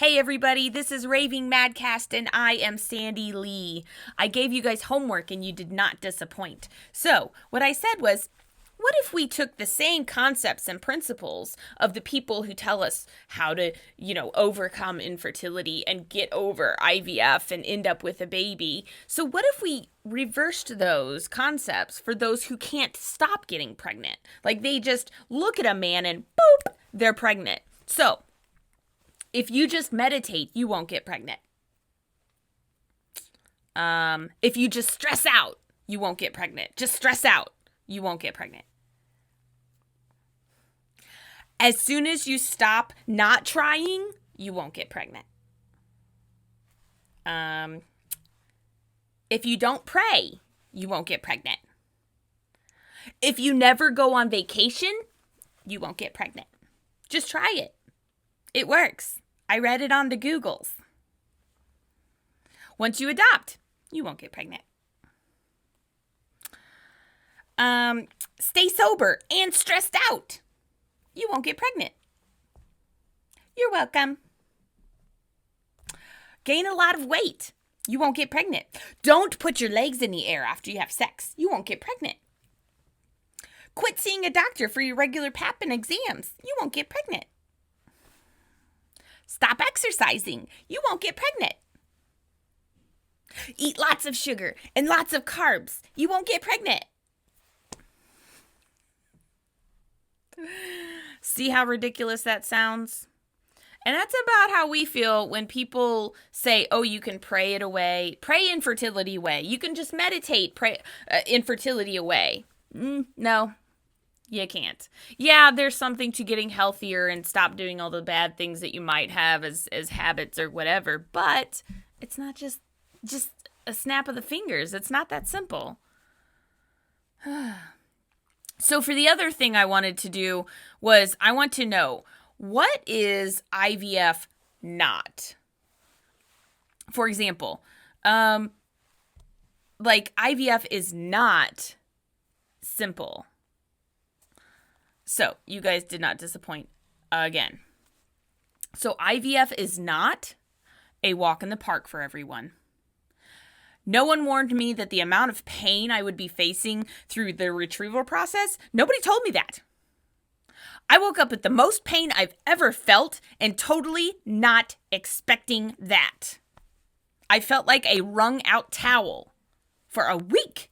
Hey everybody, this is Raving Madcast and I am Sandy Lee. I gave you guys homework and you did not disappoint. So, what I said was, what if we took the same concepts and principles of the people who tell us how to, overcome infertility and get over IVF and end up with a baby? So what if we reversed those concepts for those who can't stop getting pregnant? Like they just look at a man and boop, they're pregnant. So, if you just meditate, you won't get pregnant. If you just stress out, you won't get pregnant. Just stress out, you won't get pregnant. As soon as you stop not trying, you won't get pregnant. If you don't pray, you won't get pregnant. If you never go on vacation, you won't get pregnant. Just try it. It works. I read it on the Googles. Once you adopt, you won't get pregnant. Stay sober and stressed out. You won't get pregnant. You're welcome. Gain a lot of weight. You won't get pregnant. Don't put your legs in the air after you have sex. You won't get pregnant. Quit seeing a doctor for your regular pap and exams. You won't get pregnant. Stop exercising. You won't get pregnant. Eat lots of sugar and lots of carbs. You won't get pregnant. See how ridiculous that sounds? And that's about how we feel when people say, oh, you can pray it away. Pray infertility away. You can just meditate, pray infertility away. No. You can't. Yeah, there's something to getting healthier and stop doing all the bad things that you might have as habits or whatever, but it's not just a snap of the fingers. It's not that simple. So for the other thing I wanted to do was I want to know, what is IVF not? For example, IVF is not simple. So, you guys did not disappoint again. So, IVF is not a walk in the park for everyone. No one warned me that the amount of pain I would be facing through the retrieval process, nobody told me that. I woke up with the most pain I've ever felt and totally not expecting that. I felt like a wrung out towel for a week.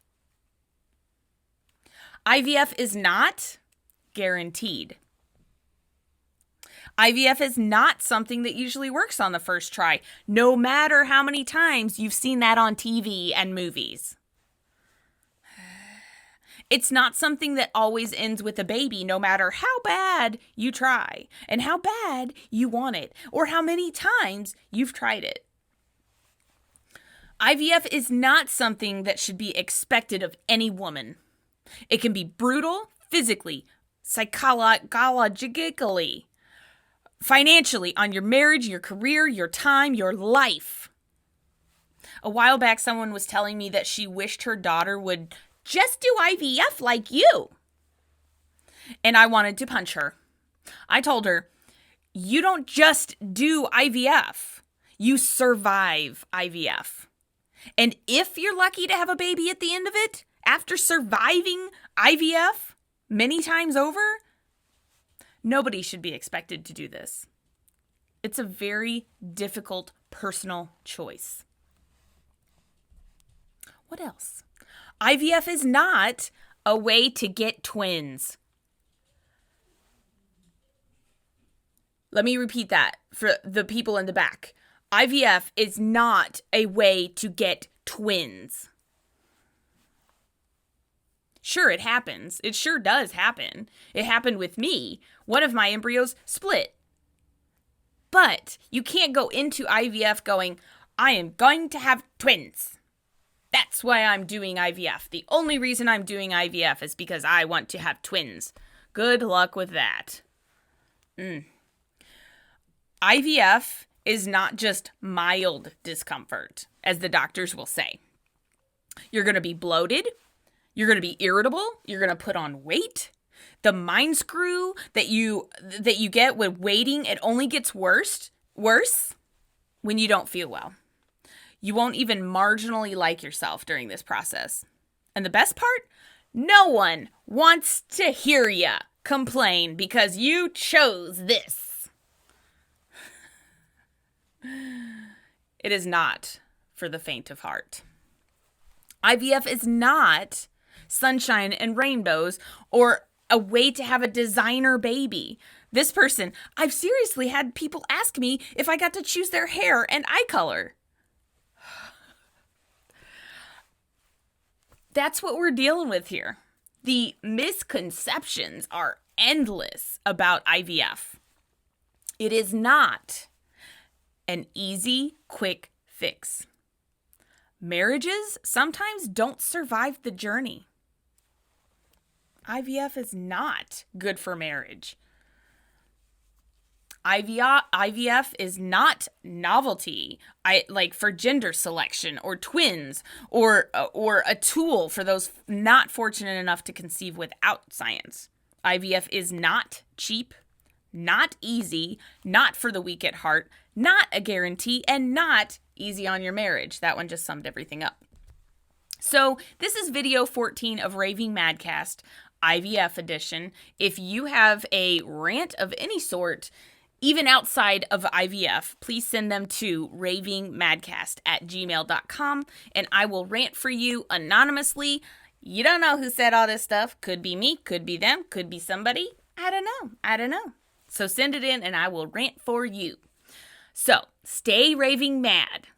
IVF is not guaranteed. IVF is not something that usually works on the first try, no matter how many times you've seen that on TV and movies. It's not something that always ends with a baby, no matter how bad you try and how bad you want it or how many times you've tried it. IVF is not something that should be expected of any woman. It can be brutal physically, psychologically, financially, on your marriage, your career, your time, your life. A while back, someone was telling me that she wished her daughter would just do IVF like you. And I wanted to punch her. I told her, you don't just do IVF. You survive IVF. And if you're lucky to have a baby at the end of it, after surviving IVF, many times over, nobody should be expected to do this. It's a very difficult personal choice. What else? IVF is not a way to get twins. Let me repeat that for the people in the back. IVF is not a way to get twins. Sure, it happens. It sure does happen. It happened with me. One of my embryos split. But you can't go into IVF going, I am going to have twins. That's why I'm doing IVF. The only reason I'm doing IVF is because I want to have twins. Good luck with that. IVF is not just mild discomfort, as the doctors will say. You're going to be bloated. You're going to be irritable. You're going to put on weight. The mind screw that you get with waiting, it only gets worse. when you don't feel well. You won't even marginally like yourself during this process. And the best part? No one wants to hear ya complain because you chose this. It is not for the faint of heart. IVF is not sunshine and rainbows or a way to have a designer baby. This person, I've seriously had people ask me if I got to choose their hair and eye color. That's what we're dealing with here. The misconceptions are endless about IVF. It is not an easy, quick fix. Marriages sometimes don't survive the journey. IVF is not good for marriage. IVF is not novelty, like for gender selection or twins or a tool for those not fortunate enough to conceive without science. IVF is not cheap, not easy, not for the weak at heart, not a guarantee, and not easy on your marriage. That one just summed everything up. So this is video 14 of Raving Madcast, IVF edition. If you have a rant of any sort, even outside of IVF, please send them to ravingmadcast@gmail.com, and I will rant for you anonymously. You don't know who said all this stuff. Could be me, could be them, could be somebody. I don't know. So send it in, and I will rant for you. So stay raving mad,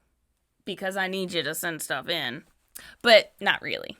because I need you to send stuff in, but not really.